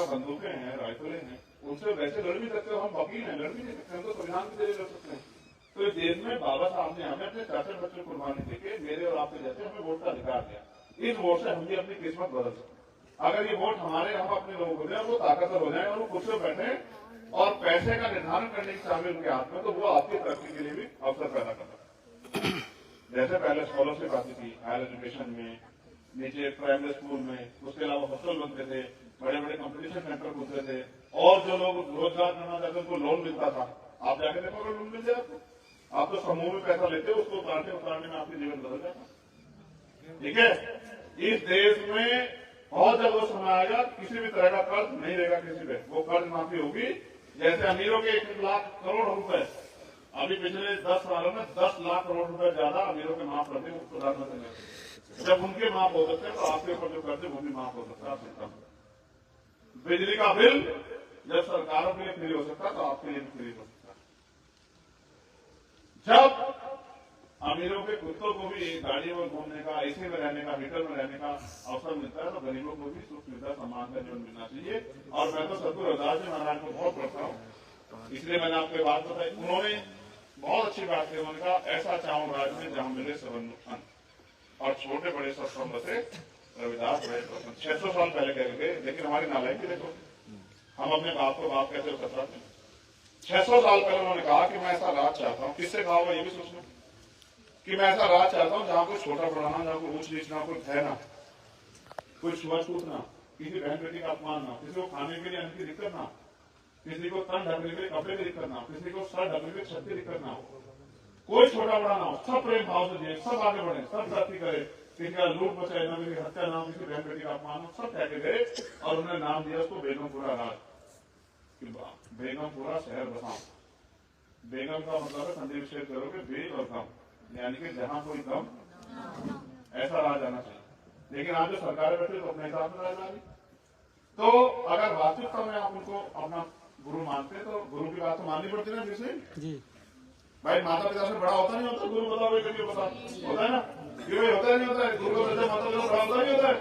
बंदूकें हैं, राइफलें हैं, उनसे वैसे लड़ भी सकते हो, हम वकील हैं, लड़ भी नहीं सकते, हम तो संविधान के जरिए लड़ सकते हैं। तो इस देश में बाबा साहब ने हमें अपने चाचा बच्चे कुर्बानी देके मेरे और आपके जैसे हमें वोट का अधिकार दिया। इस वोट से हम भी अपनी किस्मत बदल सकते हैं। अगर ये वोट हमारे, हम अपने लोगों को दें, वो ताकतवर हो जाए और वो कुर्सी पर बैठे और पैसे का निर्धारण करने की चाबी उनके हाथ में, तो वो आपकी तरक्की के लिए भी अवसर पैदा करता है। जैसे पहले स्कॉलरशिप आती थी हायर एजुकेशन में, नीचे प्राइमरी स्कूल में, उसके अलावा हॉस्टल बनते थे, बड़े बड़े कंपटीशन सेंटर खुलते थे, और जो लोग रोजगार करना चाहते उनको लोन मिलता था। आप जाके देखो अगर लोन मिल जाए आपको, आप तो समूह में पैसा लेते हो, उसको उतारने में आपके जीवन बदल जाता। ठीक है, इस देश में बहुत जल्द वो समय आएगा किसी भी तरह का कर्ज नहीं रहेगा किसी पे, वो कर्ज माफी होगी। जैसे अमीरों के 1 लाख करोड़ रुपए अभी पिछले 10 सालों में 10 लाख करोड़ रुपए ज्यादा अमीरों के माफ करते हैं प्रधानमंत्री ने। जब उनके माफ हो सकते हैं तो आपके ऊपर जो कर्ज है वो भी माफ हो सकता है। बिजली का बिल जब सरकारों के लिए फ्री हो सकता है तो आपके लिए भी फ्री हो सकता है। जब अमीरों के कुत्तों को भी गाड़ियों में घूमने का, एसी में रहने का, हीटर में रहने का अवसर मिलता है, तो गरीबों को भी सुख सुविधा सम्मान का जीवन मिलना चाहिए। और मैं तो सतगुरु रविदास जी महाराज को बहुत पढ़ता हूँ, इसलिए मैंने आपको बात बताई। उन्होंने बहुत अच्छी बात की, उन्होंने कहा ऐसा चाहूं राज में जहां मिले सबन अन्न, और छोटे बड़े सब बसे रविदास बड़े प्रसन्न। 600 साल पहले कह गए, लेकिन हमारी नालायकी देखो, हम अपने बाप को बाप कहते हो सकता है। 600 साल पहले उन्होंने कहा कि मैं ऐसा राज चाहता हूँ। किससे कहा होगा ये भी सोचना कि मैं ऐसा राज चाहता हूँ जहां कोई छोटा बड़ा ना, जहां कोई ऊंच नीच ना, कोई भय ना, कोई छुआछूत ना, किसी बहन बेटी का अपमान ना, किसी को खाने के लिए अन्न की दिक्कत ना, किसी को तन ढकने के लिए कपड़े की दिक्कत ना, किसी को सर ढकने के लिए छत की दिक्कत ना हो, कोई छोटा बड़ा ना हो, सब प्रेम भाव से जिए, सब आगे बढ़े, सब तरक्की करे, किसी का लूट बचाए ना, किसी हत्या ना, किसी बहन बेटी का अपमान हो, सब कह के गए। और उन्होंने नाम दिया उसको बेगमपुरा राज, बेगमपुरा शहर बसाओ। बेगम का मतलब है संधि विच्छेद करोगे, बेग और गम, यानी कि जहां कोई गम, ऐसा राज आना चाहिए। लेकिन आज जो सरकारें बैठे तो अपने हिसाब से राज आ रही। तो अगर वास्तविकता में आप उनको अपना गुरु मानते तो गुरु की बात तो माननी पड़ती ना जी। भाई माता पिता से बड़ा होता नहीं होता गुरु, बताओ भाई कभी बता होता है ना, ये होता नहीं होता है गुरु का दर्जा माता पिता बड़ा होता नहीं होता है।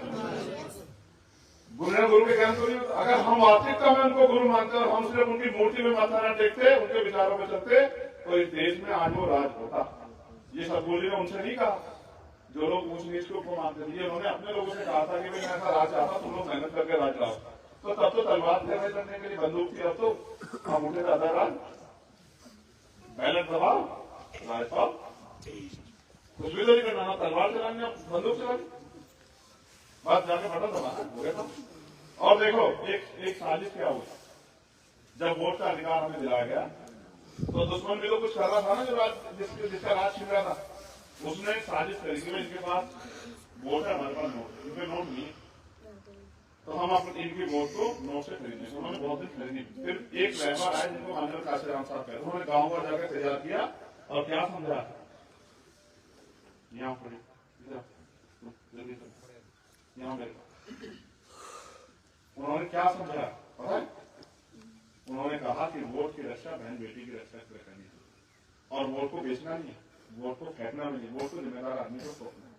गुरु के ज्ञान तो नहीं होता। अगर हम वास्तविकता में उनको गुरु मानते और हम सिर्फ उनकी मूर्ति में माथा न टेकते, उनके विचारों में चलते, तो इस देश में आज वो राज होता। ये सतगुरु जी ने उनसे नहीं कहा जो लोग ऊंच नीच को मानते थे, उन्होंने अपने लोगों से कहा था कि मैं ऐसा राज चाहता, तुम लोग मेहनत करके राज लाओ। तो तब तो तलवार से करने के लिए बंदूक थी, अब तो हम उठे दादा राज, बैलेट दबाओ, राज पाओ, कुछ भी तो नहीं करना, तलवार चलानी, बंदूक चलानी, बस जाके बटन दबाना हो गया। और देखो एक साजिश क्या हुई, जब वोट का अधिकार हमें दिलाया गया तो दुश्मन भी तो कुछ कर रहा था ना, जो जिसका राज छिप रहा था, उसने साजिश करी कि इनके पास वोट है, हमारे पास नोट, इनके नोट नहीं, तो हम अपने इनकी वोट को नोट से खरीदने। उन्होंने बहुत दिन खरीदी। फिर एक रहबर आए जिनको मानव काशीराम साहब कहते, उन्होंने गांव पर जाकर तैयार किया और क्या समझा, यहाँ पर उन्होंने क्या समझा पता है? उन्होंने कहा कि वोट की रक्षा बहन बेटी की रक्षा करनी है, और वोट को बेचना नहीं है, वोट को फेंकना भी नहीं, वोट को जिम्मेदार आदमी को फेंकना है।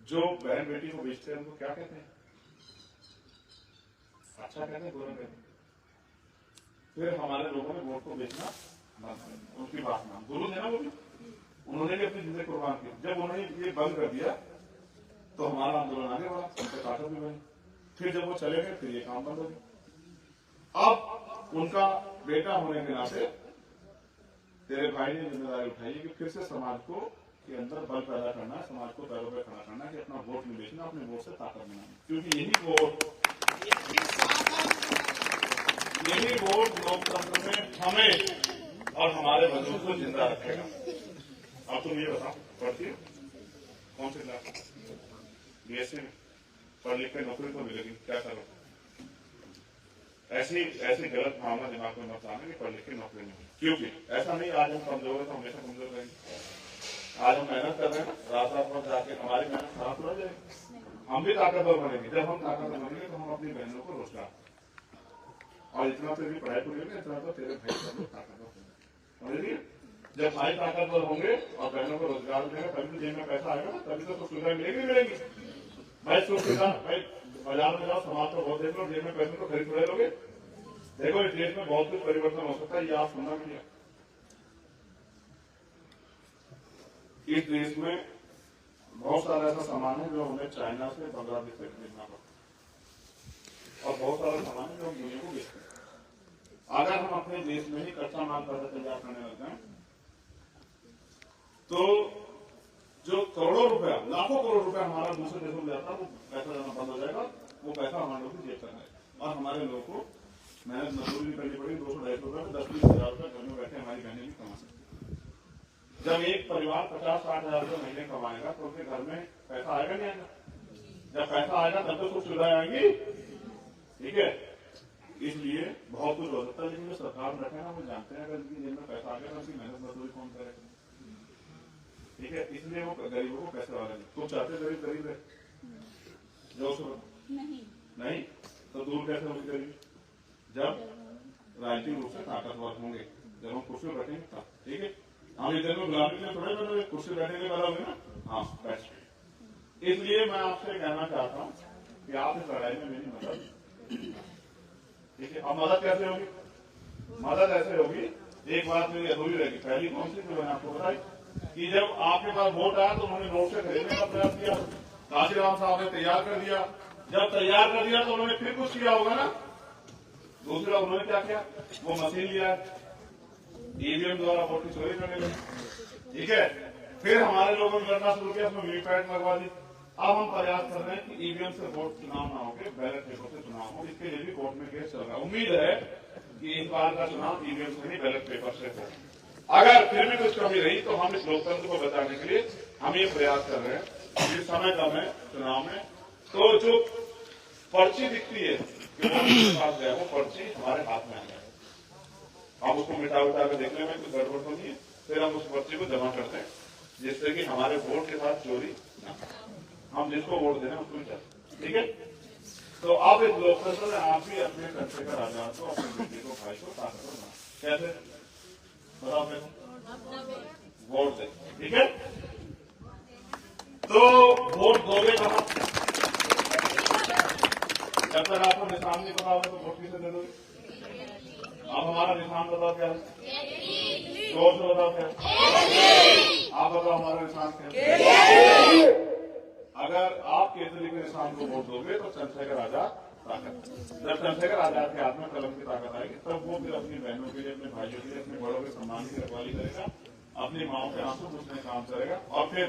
जो बहन बेटी को बेचते हैं उनको क्या कहते हैं? अच्छा कहते हैं, बुरा कहते हैं। फिर हमारे लोगों ने वोट को बेचना बंद कर दिया, उनकी बात ना, गुरु थे ना वो भी, उन्होंने भी अपनी जिंदगी कुर्बान की। जब उन्होंने ये बंद कर दिया तो हमारा आंदोलन आगे बढ़ा, उनसे ताकत भी बनी। फिर जब वो चले गए फिर ये काम बंद हो गया। अब उनका बेटा होने के नाते तेरे भाई ने जिम्मेदारी उठाई कि फिर से समाज को के अंदर बल पैदा करना, समाज को पैरों पर खड़ा करना, कि अपना वोट नहीं बेचना, अपने वोट से ताकत बनाना, क्योंकि यही वोट लोकतंत्र में हमें और हमारे वजूद को जिंदा रखेगा। अब तुम ये बताओ, पढ़ती हो कौन से क्लास? बीएससी में पढ़ लिख कर नौकरी तो मिलेगी, क्या करो? ऐसी गलत भावना दिमाग में मत आने कि पढ़ लिख के नौकरी नहीं, क्योंकि ऐसा नहीं आज हम कमजोर है तो हमेशा कमजोर रहेंगे। आज हम मेहनत कर रहे हैं, रात रात में जाके हमारी मेहनत खराब हो जाएगी, हम भी ताकतवर बनेंगे। जब हम ताकतवर बनेंगे तो हम अपनी बहनों को रोजगार, और इतना तो भी पढ़ाई करेंगे, इतना तो तेरे भाई सब लोग ताकतवर होंगे। जब भाई ताकतवर होंगे और बहनों को रोजगार देंगे, तभी तो जेब में पैसा आएगा, तभी तो सुविधा मिलेगी। भाई सुख सुविधा, भाई बाजार में जाओ, समाज को बहुत देख लो, जेब में पैसे तो खरीद रहे लोगे। देखो इस देश में बहुत कुछ परिवर्तन हो सकता है, ये आप सुनना भी नहीं। इस देश में बहुत सारा ऐसा सामान है जो हमें चाइना से, बांग्लादेश से खरीदना पड़ता है, और बहुत सारा सामान है जो हम दुनिया को बेचते हैं। अगर हम अपने देश में ही कच्चा माल पैदा तैयार करने लगते हैं तो जो करोड़ों रुपया, लाखों करोड़ रुपया हमारा दूसरे देशों में जाता है, वो पैसा जाना बंद हो जाएगा। वो पैसा हमारे लोगों की जेब तक आएगा और हमारे लोगों को मेहनत मजदूरी करनी पड़ेगी। 200-250 रुपये में 10-20 हजार रुपये घर में बैठे हमारी बहनें भी कमा सकती है। जब एक परिवार 50-60 हजार रुपये महीने कमाएगा तो उसके घर में पैसा आएगा नहीं आएगा? जब पैसा आएगा तब तो कुछ सुविधाएं आएंगी। ठीक है, इसलिए बहुत कुछ हो सकता है, लेकिन जो सरकार में रखे ना वो जानते हैं अगर इनकी जेब में पैसा आ गया तो उसकी मेहनत मजदूरी कौन करेगा। ठीक है, इसलिए वो गरीबों को पैसे वाले तो चाहते गरीब गरीब है जो नहीं तो दूर कैसे होगी गरीब? जब राजनीतिक रूप से ताकतवर होंगे, जब हम कुर्सी बैठेंगे तब। ठीक है, हम इधर में गुलामी में थोड़े बने कुर्सी बैठेंगे वाला होंगे ना। हाँ बैठ। इसलिए मैं आपसे कहना चाहता हूँ कि आप इस लड़ाई में मेरी मदद। ठीक है, अब मदद कैसे होगी? मदद ऐसे होगी, एक बात मेरी अधूरी रहेगी। पहली कौन सी जो मैंने आपको बताई कि जब आपके पास वोट आया तो उन्होंने नोट से खरीदने का प्रयास किया, काशीराम साहब ने तैयार कर दिया। जब तैयार कर दिया तो उन्होंने फिर कुछ किया होगा ना। दूसरा उन्होंने क्या किया, वो मशीन लिया, ईवीएम द्वारा वोट की चोरी करने लगे। ठीक है, फिर हमारे लोगों ने लड़ना शुरू किया, उसमें वीवीपैट लगवा दी। अब हम प्रयास कर रहे हैं कि ईवीएम से वोट चुनाव ना होकर बैलेट पेपर से चुनाव हो। इसके लिए भी कोर्ट में केस चल रहा है। उम्मीद है कि इस बार का चुनाव ईवीएम से नहीं बैलेट पेपर से हो। अगर फिर भी कुछ कमी रही तो हम इस लोकतंत्र को बचाने के लिए हम ये प्रयास कर रहे हैं। जिस समय कम है चुनाव में, तो जो पर्ची दिखती है कि पास गया, वो पर्ची हमारे हाथ में आ जाए। हम उसको मिटा उठा कर देखने में कुछ गड़बड़ तो नहीं है, फिर हम उस पर्ची को जमा करते हैं जिससे कि हमारे वोट के साथ चोरी ना, हम जिसको वोट देना उसको चाहते। ठीक है, तो आप इस लोकतंत्र में आप भी अपने कंट्री का राजा को, अपने बेटे को, भाई को ताकतवर बना। कैसे बताओ? वोट दे। ठीक है, तो वोट दोगे कहाँ? जब तक आपको निशान नहीं पता होगा तो वोट किसे दे दोगे? आप हमारा निशान बताओ क्या है? जोर से बताओ क्या है? आप बताओ हमारा निशान क्या है? अगर आप केजरी के निशान को वोट दोगे तो चंद्रशेखर आजाद ताकत। जब चंद्रशेखर आजाद के हाथ में कलम की ताकत आएगी तब वो फिर अपनी बहनों के लिए, अपने भाइयों के लिए, अपने बड़ों के सम्मान की रखवाली करेगा, अपनी माओ के आंसू पूछने काम करेगा। और फिर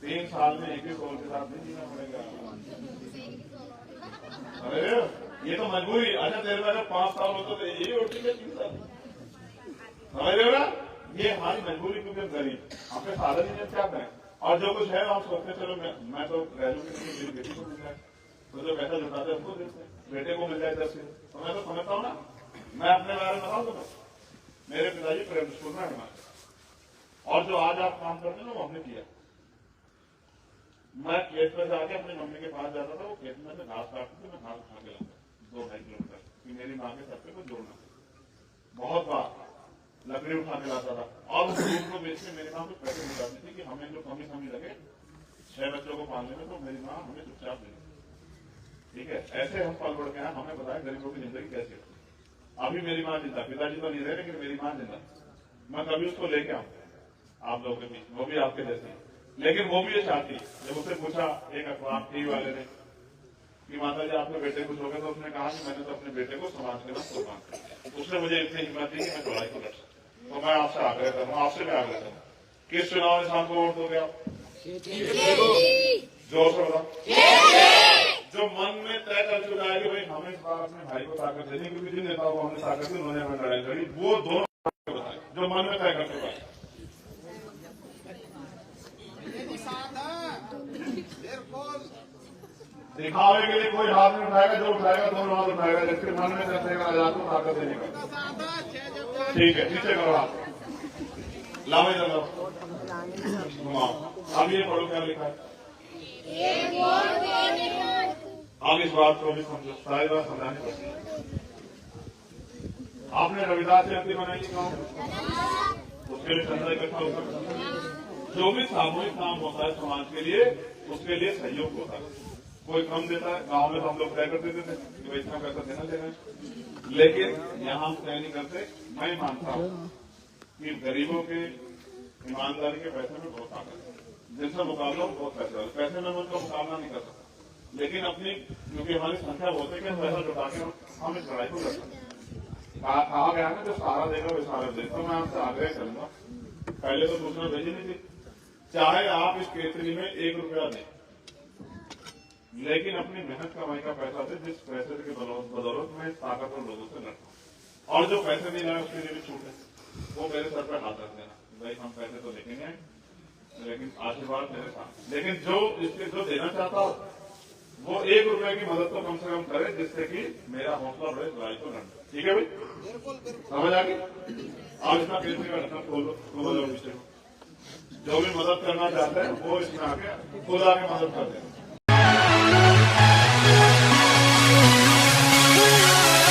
3 साल में 21 करोड़ के साथ नहीं जीना पड़ेगा। अरे ये तो मजबूरी। अच्छा तेरे में अगर 5 साल होते तो यही होती है 3 साल। समझ रहे हो ना? ये हमारी मजबूरी, क्योंकि हम गरीब, अपने साधन ही क्या करें। और जो कुछ है हम सोचते चलो मैं तो रह लूंगी, मेरी बेटी को मिल जाए, तो जो पैसा जुटाते हैं उसको देते हैं, बेटे को मिल जाए 10 से। तो मैं तो समझता हूँ ना। मैं अपने बारे में बताऊँ तो मेरे पिताजी प्राइवेट स्कूल में हमारे, और जो आज आप काम करते हैं ना वो हमने किया। मैं खेत पर जाके अपनी मम्मी के पास जाता था, वो खेत में से घास काटती थी, मैं घास उठा के लाता 2-2.5 किलोमीटर, कि मेरी माँ के सर पे को जोड़ना। बहुत बार लकड़ी उठा के लाता था, और उस दूध को बेच के मेरी माँ कुछ पैसे निकालती थी कि हमें जो कमी लगे 6 बच्चों को पालने में, तो मेरी माँ हमें चुपचाप दे। ठीक है, ऐसे हम पल बढ़ के हैं। हमें बताया गरीबों की जिंदगी कैसी होती है। अभी मेरी माँ जिंदा, पिताजी तो नहीं रहे, लेकिन मेरी माँ जिंदा। मैं कभी उसको लेके आऊँ आप लोगों के बीच, वो भी आपके जैसे, लेकिन वो भी ये चाहती। जब उससे पूछा एक अखबार टीवी वाले ने कि माता जी आपके बेटे कुछ हो गया, तो उसने कहा कि मैंने तो अपने बेटे को समाज के नाम कुर्बान किया। उसने मुझे इतनी हिम्मत दी कि मैं लड़ाई को लड़ सकता। तो मैं आपसे आग्रह कर रहा हूँ, आपसे मैं आग्रह कर रहा हूँ, किस चुनाव निशान को वोट दोगे आप? जोर से बताओ। जो मन में तय कर चुका है कि भाई हमें इस बार अपने भाई को ताकत देनी, क्योंकि जिन नेताओं को हमने ताकत दी उन्होंने हमें लड़ाई लड़ी, वो दोनों बताए जो मन में तय कर चुका है। दिखावे के लिए कोई हाथ नहीं उठाएगा, जो उठाएगा दोनों हाथ उठाएगा, जिसके मन में चंद्रशेखर आजाद को ताकत देने का। ठीक है, नीचे करो हाथ, लावे लगाओ, अब ये पढ़ो क्या लिखा है। अब इस बात को भी समझो, सारी बात समझानी पड़ती है। आपने रविदास जयंती मनाई क्यों? उसके लिए चंदा इकट्ठा होकर जो भी सामूहिक काम होता है समाज के लिए, उसके लिए सहयोग होता है। कोई कम देता है, गांव में तो हम लोग तय कर देते थे कि भाई इतना पैसा देना देना है, लेकिन यहाँ हम तय नहीं करते। मैं मानता हूँ कि गरीबों के ईमानदारी के पैसे में बहुत ताकत है, जिनसे मुकाबला बहुत पैसा है, पैसे में उनका मुकाबला नहीं कर सकता, लेकिन अपनी क्योंकि हमारी संख्या बहुत है कि पैसा जुटा के हम इस लड़ाई को कर सकते हैं। कहा गया ना जो सहारा देगा वो सहारा देगा। तो मैं आपसे आग्रह करूंगा, पहले तो सूचना भेजी नहीं थी, चाहे आप इस केतरी में 1 रुपया दें, लेकिन अपनी मेहनत कमाई का पैसा दे, जिस पैसे की बदौलत में ताकतवर लोगों से लड़ता हूं। और जो पैसे नहीं लाए उसके लिए भी छूट है, वो मेरे सर पर हाथ रख देना, भाई हम पैसे तो लेके नहीं आए, लेकिन आशीर्वाद मेरे साथ। लेकिन जो देना चाहता हो वो 1 रुपए की मदद तो कम से कम करे, जिससे कि मेरा हौसला बढ़े लड़ाई को लड़ने। ठीक है भाई, समझ आ गई? आज इतना केतरी का ढक्कन खोलो, जो भी मदद करना चाहते हैं वो इसमें आके खुद आके मदद कर दें।